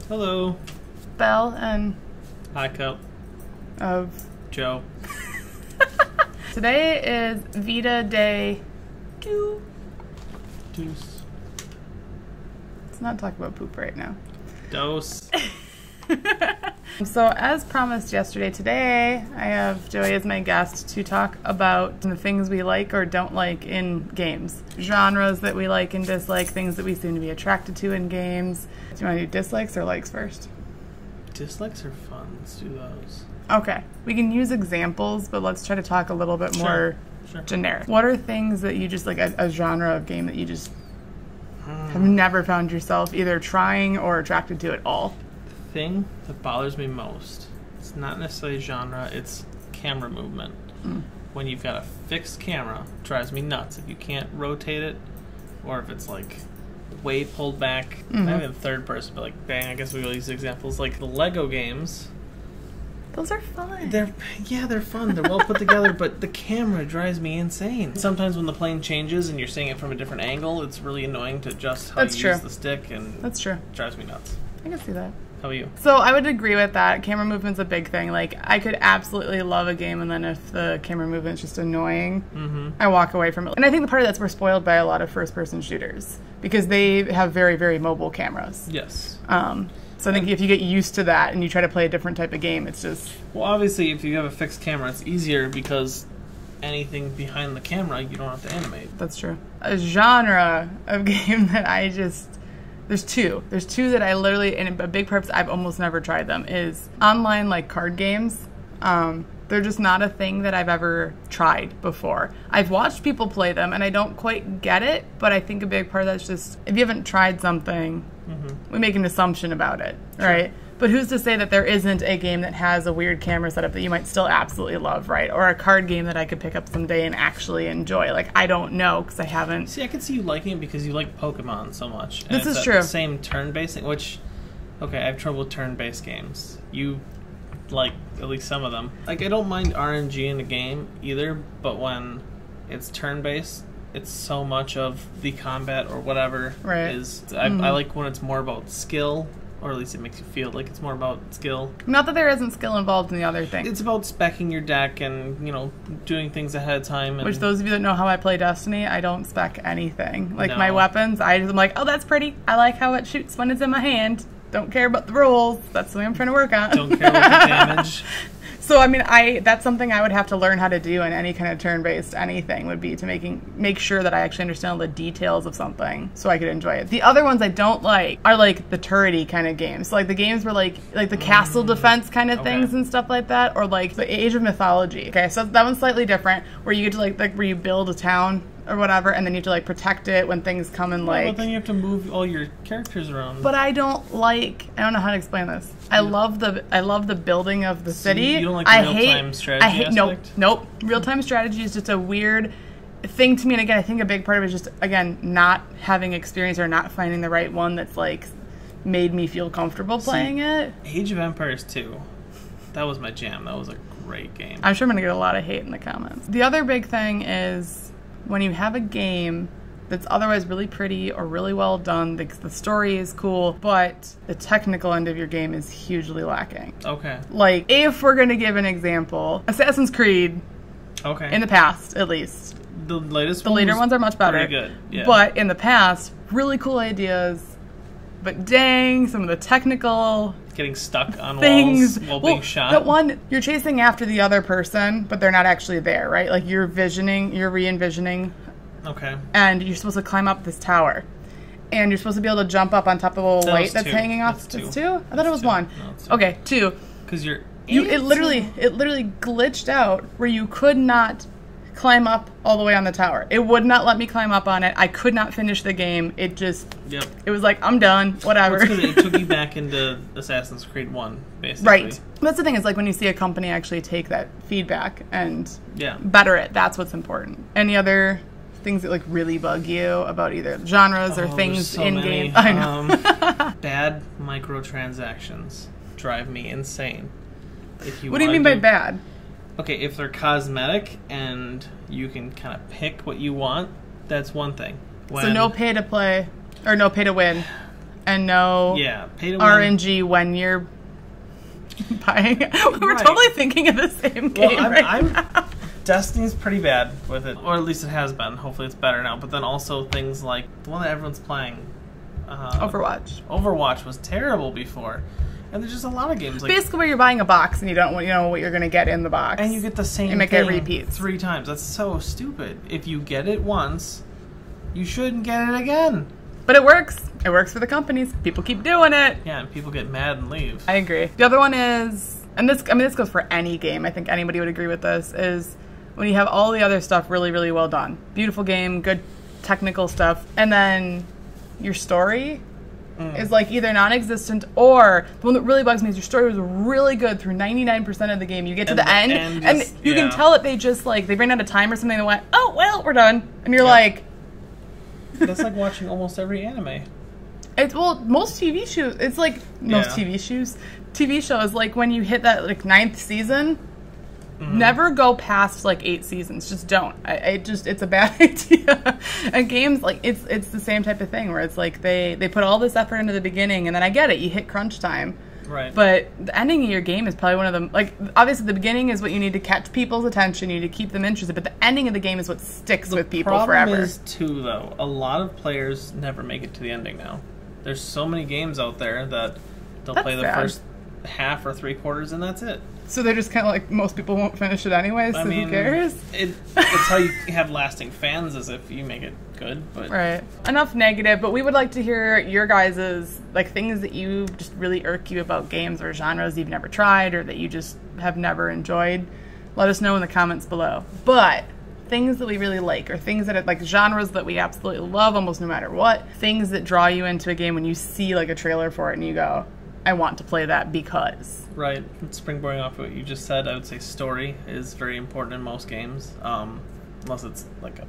Hello. Belle and Hi, Cup. of Joe. Today is VEDA day 2. Deuce. Let's not talk about poop right now. Dose. So as promised yesterday, today I have Joey as my guest to talk about the things we like or don't like in games. Genres that we like and dislike, things that we seem to be attracted to in games. Do you want to do dislikes or likes first? Dislikes are fun. Let's do those. Okay. We can use examples, but let's try to talk a little bit more generic. What are things that you just like, a genre of game that you just have never found yourself either trying or attracted to at all? The thing that bothers me most, it's not necessarily genre, it's camera movement. When you've got a fixed camera, it drives me nuts. If you can't rotate it, or if it's like way pulled back, not even third person, but like, bang, I guess we will use examples. Like the Lego games. Those are fun. They're fun. They're well put together, but the camera drives me insane. Sometimes when the plane changes and you're seeing it from a different angle, it's really annoying to adjust how you use the stick, and that's true. It drives me nuts. I can see that. How about you? So I would agree with that. Camera movement's a big thing. Like, I could absolutely love a game, and then if the camera movement's just annoying, I walk away from it. And I think the part of that's we're spoiled by a lot of first-person shooters because they have very, very mobile cameras. Yes. So I think if you get used to that and you try to play a different type of game, it's just... Well, obviously, if you have a fixed camera, it's easier because anything behind the camera, you don't have to animate. That's true. A genre of game that I just... There's two. There's two that I literally, and a big purpose, I've almost never tried them, is online, like, card games. They're just not a thing that I've ever tried before. I've watched people play them, and I don't quite get it, but I think a big part of that's just, if you haven't tried something, we make an assumption about it, right? But who's to say that there isn't a game that has a weird camera setup that you might still absolutely love, right? Or a card game that I could pick up someday and actually enjoy. Like, I don't know, because I haven't... See, I can see you liking it because you like Pokemon so much. And this is true. true. The same turn-based thing, which... Okay, I have trouble with turn-based games. You like at least some of them. Like, I don't mind RNG in a game either, but when it's turn-based, it's so much of the combat or whatever is... I like when it's more about skill, or at least it makes you feel like it's more about skill. Not that there isn't skill involved in the other thing. It's about speccing your deck and, you know, doing things ahead of time. And... Which, those of you that know how I play Destiny, I don't spec anything. Like, my weapons, I'm like, oh, that's pretty. I like how it shoots when it's in my hand. Don't care about the rules. That's something I'm trying to work on. Don't care about the damage. So, I mean, that's something I would have to learn how to do in any kind of turn-based anything, would be to make sure that I actually understand all the details of something so I could enjoy it. The other ones I don't like are, like, the turret-y kind of games. So, like, the games where, like the castle defense kind of things and stuff like that, or, like, the Age of Mythology. Okay, so that one's slightly different, where you get to, like where you build a town or whatever, and then you have to, like, protect it when things come and, like... But then you have to move all your characters around. But I don't know how to explain this. I love the building of the city. You don't like the real-time strategy aspect? Nope. Real-time strategy is just a weird thing to me, and again, I think a big part of it is just, again, not having experience or not finding the right one that's, like, made me feel comfortable playing it. Age of Empires 2. That was my jam. That was a great game. I'm sure I'm going to get a lot of hate in the comments. The other big thing is... when you have a game that's otherwise really pretty or really well done, the story is cool, but the technical end of your game is hugely lacking. Okay. Like, if we're going to give an example, Assassin's Creed, in the past, at least. The latest The later ones are much better. Pretty good, yeah. But in the past, really cool ideas, but dang, some of the technical... Getting stuck on things walls while being shot. That one, you're chasing after the other person, but they're not actually there, right? Like, you're re-envisioning. Okay. And you're supposed to climb up this tower. And you're supposed to be able to jump up on top of a little light that's hanging off. That's two? I thought it was one. No, it's two. Okay, two. Because it literally glitched out where you could not climb up all the way on the tower. It would not let me climb up on it. I could not finish the game. It just... Yep. It was like, I'm done. Whatever. Well, it took you back into Assassin's Creed 1, basically. Right. That's the thing, is like when you see a company actually take that feedback and better it, that's what's important. Any other things that like really bug you about either genres or things so in many. game? I know. Bad microtransactions drive me insane. What do you mean by bad? Okay, if they're cosmetic and you can kind of pick what you want, that's one thing. So no pay to play, or no pay to win. and no pay to win. RNG when you're buying. We're totally thinking of the same game now. Destiny's pretty bad with it, or at least it has been. Hopefully it's better now. But then also things like the one that everyone's playing, Overwatch. Overwatch was terrible before, and there's just a lot of games like basically where you're buying a box and you don't know what you're going to get in the box, and you get the same thing get repeats 3 times. That's so stupid. If you get it once, you shouldn't get it again. But it works. It works for the companies. People keep doing it. Yeah, and people get mad and leave. I agree. The other one is, and this goes for any game. I think anybody would agree with this. Is when you have all the other stuff really, really well done. Beautiful game, good technical stuff. And then your story is like either non-existent, or the one that really bugs me is your story was really good through 99% of the game. You get to the end and you can tell that they just like, they ran out of time or something and went, oh, well, we're done. And you're like... That's like watching almost every anime. Most TV shows, it's like, TV shows, like when you hit that like 9th season... Never go past like 8 seasons. Just don't. It's a bad idea. And games, like it's the same type of thing where it's like they put all this effort into the beginning, and then I get it. You hit crunch time, right? But the ending of your game is probably one of them. Like obviously the beginning is what you need to catch people's attention. You need to keep them interested. But the ending of the game is what sticks with people forever. The problem is too, though, a lot of players never make it to the ending. Now there's so many games out there that they'll play the first half or 3/4, and that's it. So they're just kind of like, most people won't finish it anyway, so who cares? It's how you have lasting fans, as if you make it good. But right. Enough negative, but we would like to hear your guys' like things that you just really irk you about games, or genres you've never tried or that you just have never enjoyed. Let us know in the comments below. But things that we really like, or things that are like genres that we absolutely love almost no matter what, things that draw you into a game when you see like a trailer for it and you go, I want to play that because... Right. Springboarding off what you just said, I would say story is very important in most games, unless it's like a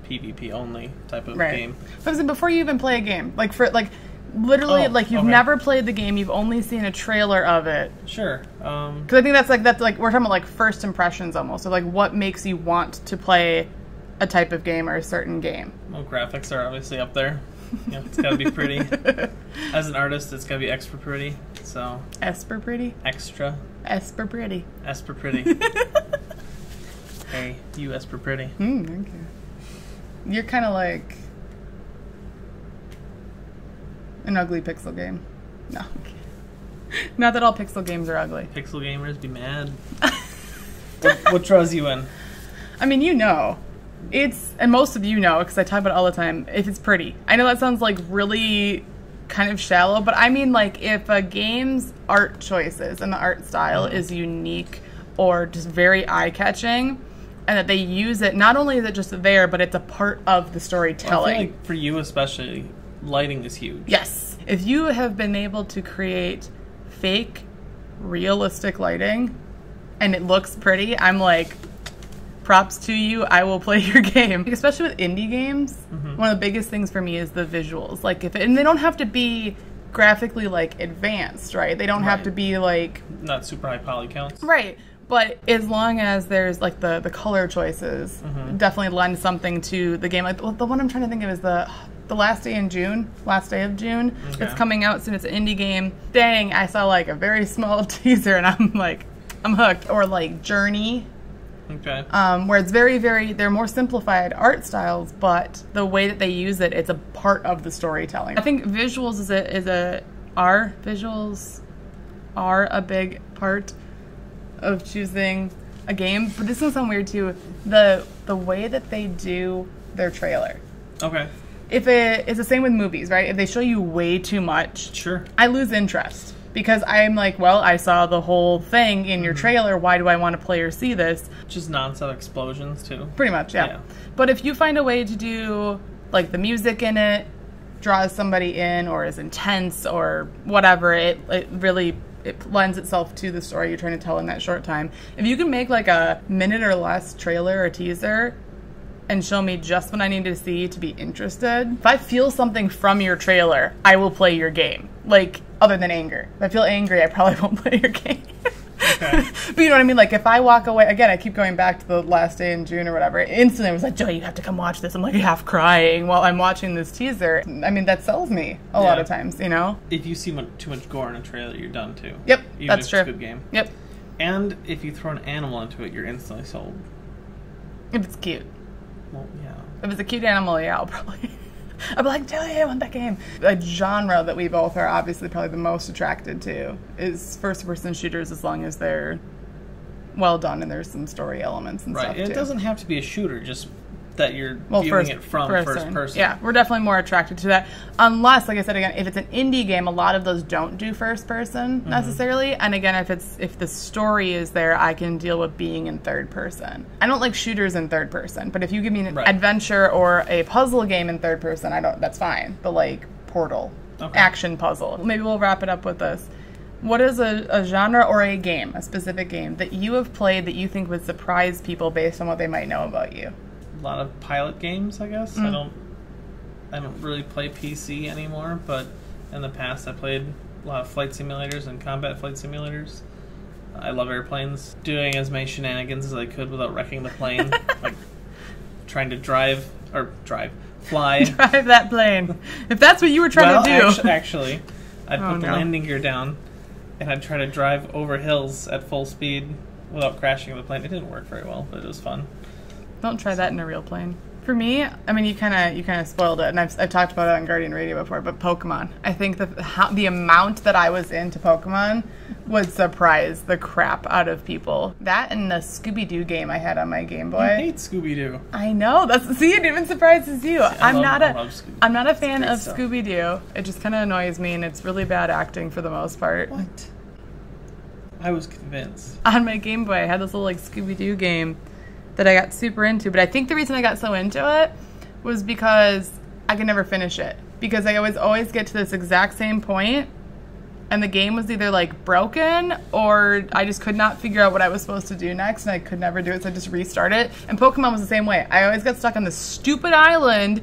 PvP only type of game. But before you even play a game, like for like literally like you've never played the game, you've only seen a trailer of it. Sure. Because I think that's like we're talking about like first impressions almost, so like what makes you want to play a type of game or a certain game. Well, graphics are obviously up there. Yeah, it's gotta be pretty. As an artist, it's gotta be extra pretty. So Esper pretty? Extra. Esper pretty. Esper pretty. Hey, you Esper pretty. Thank you. You're kind of like an ugly pixel game. No. Not that all pixel games are ugly. Pixel gamers be mad. What draws you in? I mean, you know. And most of you know, because I talk about it all the time, if it's pretty. I know that sounds like really kind of shallow, but I mean like if a game's art choices and the art style is unique or just very eye-catching, and that they use it, not only is it just there, but it's a part of the storytelling. Well, I feel like for you especially, lighting is huge. Yes. If you have been able to create fake, realistic lighting, and it looks pretty, I'm like... props to you, I will play your game. Especially with indie games, one of the biggest things for me is the visuals. Like and they don't have to be graphically like advanced, right? They don't have to be like... Not super high poly counts. Right. But as long as there's like the color choices definitely lend something to the game. Like the one I'm trying to think of is the last day of June. Okay. It's coming out soon. It's an indie game. Dang, I saw like a very small teaser and I'm like, I'm hooked. Or like Journey. Okay. Where it's very, very, they're more simplified art styles, but the way that they use it, it's a part of the storytelling. I think visuals visuals are a big part of choosing a game. But this is something weird too. The way that they do their trailer. Okay. If it's the same with movies, right? If they show you way too much, sure, I lose interest. Because I'm like, well, I saw the whole thing in your trailer. Why do I want to play or see this? Just nonstop explosions, too. Pretty much, yeah. But if you find a way to do, like, the music in it draws somebody in or is intense or whatever, it really lends itself to the story you're trying to tell in that short time. If you can make, like, a minute or less trailer or teaser and show me just what I need to see to be interested, if I feel something from your trailer, I will play your game. Like... other than anger. If I feel angry, I probably won't play your game. Okay. But you know what I mean? Like, if I walk away, again, I keep going back to the last day in June or whatever, instantly I was like, Joy, you have to come watch this. I'm like half crying while I'm watching this teaser. I mean, that sells me a lot of times, you know? If you see too much gore in a trailer, you're done too. Yep, Even that's if true. It's a good game. Yep. And if you throw an animal into it, you're instantly sold. If it's cute. Well, yeah. If it's a cute animal, yeah, I'll probably... I'll be like, Joey, I want that game. A genre that we both are obviously probably the most attracted to is first-person shooters, as long as they're well done and there's some story elements and stuff, Right, too. it doesn't have to be a shooter, just that you're viewing it from first person. Yeah, we're definitely more attracted to that. Unless, like I said again, if it's an indie game, a lot of those don't do first person necessarily. And again, if the story is there, I can deal with being in third person. I don't like shooters in third person, but if you give me an adventure or a puzzle game in third person, that's fine. But like Portal, action puzzle. Maybe we'll wrap it up with this. What is a genre or a game, a specific game, that you have played that you think would surprise people based on what they might know about you? A lot of pilot games, I guess. I don't really play PC anymore, but in the past I played a lot of flight simulators and combat flight simulators. I love airplanes. Doing as many shenanigans as I could without wrecking the plane. Like trying to fly. Drive that plane. If that's what you were trying to do. Actually, I'd put the landing gear down and I'd try to drive over hills at full speed without crashing the plane. It didn't work very well, but it was fun. Don't try that in a real plane. For me, I mean, you kind of spoiled it, and I've talked about it on Guardian Radio before, but Pokemon. I think the amount that I was into Pokemon would surprise the crap out of people. That and the Scooby-Doo game I had on my Game Boy. I hate Scooby-Doo. I know. See, it even surprises you. I'm not a fan of stuff. Scooby-Doo. It just kind of annoys me, and it's really bad acting for the most part. What? I was convinced. On my Game Boy, I had this little like Scooby-Doo game that I got super into, but I think the reason I got so into it was because I could never finish it. Because I always get to this exact same point, and the game was either like broken or I just could not figure out what I was supposed to do next, and I could never do it, so I just restart it. And Pokemon was the same way. I always got stuck on this stupid island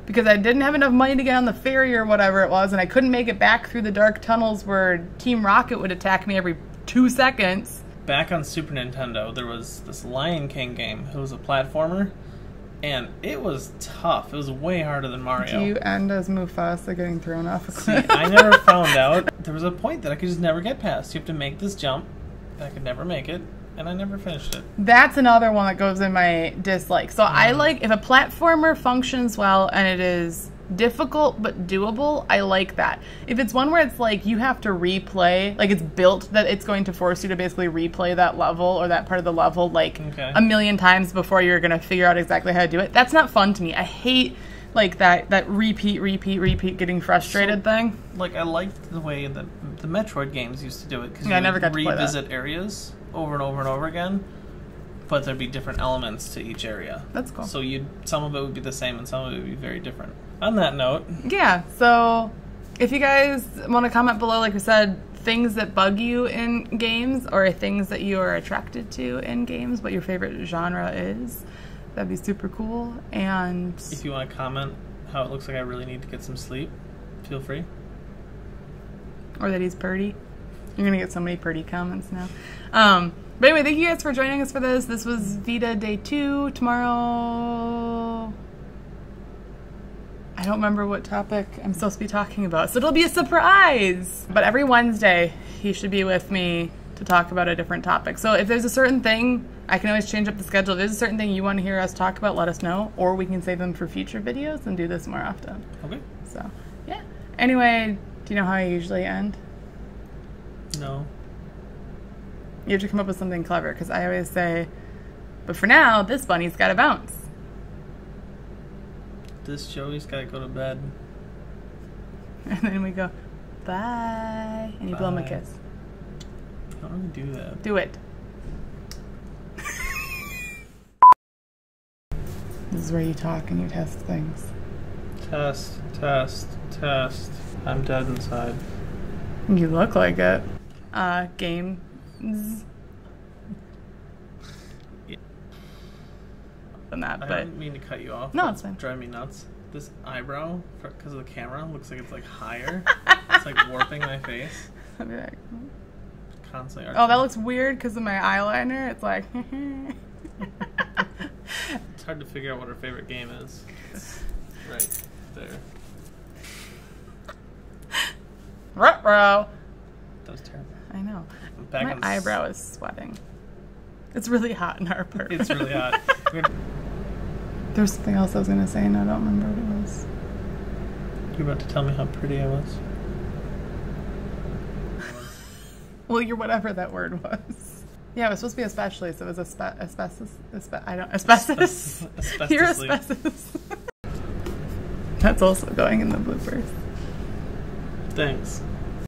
because I didn't have enough money to get on the ferry or whatever it was, and I couldn't make it back through the dark tunnels where Team Rocket would attack me every 2 seconds. Back on Super Nintendo, there was this Lion King game. It was a platformer, and it was tough. It was way harder than Mario. Do you end as Mufasa getting thrown off a cliff? See, I never found out. There was a point that I could just never get past. You have to make this jump, and I could never make it, and I never finished it. That's another one that goes in my dislike. So I like, if a platformer functions well and it is difficult but doable, I like that. If it's one where it's like you have to replay, like it's built that it's going to force you to basically replay that level or that part of the level like a million times before you're going to figure out exactly how to do it, that's not fun to me. I hate like that repeat getting frustrated thing. Like I liked the way that the Metroid games used to do it, because I never got to revisit areas over and over and over again, but there'd be different elements to each area. That's cool. So some of it would be the same and some of it would be very different. On that note, yeah, so if you guys want to comment below, like we said, things that bug you in games or things that you are attracted to in games, what your favorite genre is, that'd be super cool. And if you want to comment how it looks like I really need to get some sleep, feel free. Or that he's purdy. You're going to get so many purdy comments now. But anyway, thank you guys for joining us for this. This was VEDA Day 2. Tomorrow, I don't remember what topic I'm supposed to be talking about, so it'll be a surprise. But every Wednesday, he should be with me to talk about a different topic. So if there's a certain thing, I can always change up the schedule. If there's a certain thing you want to hear us talk about, let us know. Or we can save them for future videos and do this more often. Okay. So, yeah. Anyway, do you know how I usually end? No. You have to come up with something clever, because I always say, but for now, this bunny's got to bounce. This Joey's got to go to bed. And then we go, bye. And you blow him a kiss. I don't really do that. Do it. This is where you talk and you test things. Test, test, test. I'm dead inside. You look like it. Games. Yeah. Than that, I but didn't mean to cut you off. No, it's fine. Drive me nuts. This eyebrow, because of the camera, looks like it's like higher. It's like warping my face. I'll be like, constantly. Oh, that looks weird because of my eyeliner. It's like. It's hard to figure out what her favorite game is. It's right there. Ruh-roh. That was terrible. I know. Back My eyebrow is sweating. It's really hot in our apartment. It's really hot. There's something else I was going to say, and I don't remember what it was. You're about to tell me how pretty I was. Well, you're whatever that word was. Yeah, it was supposed to be especially, so it was asbestos. Asbestos? You're asbestos. That's also going in the bloopers. Thanks.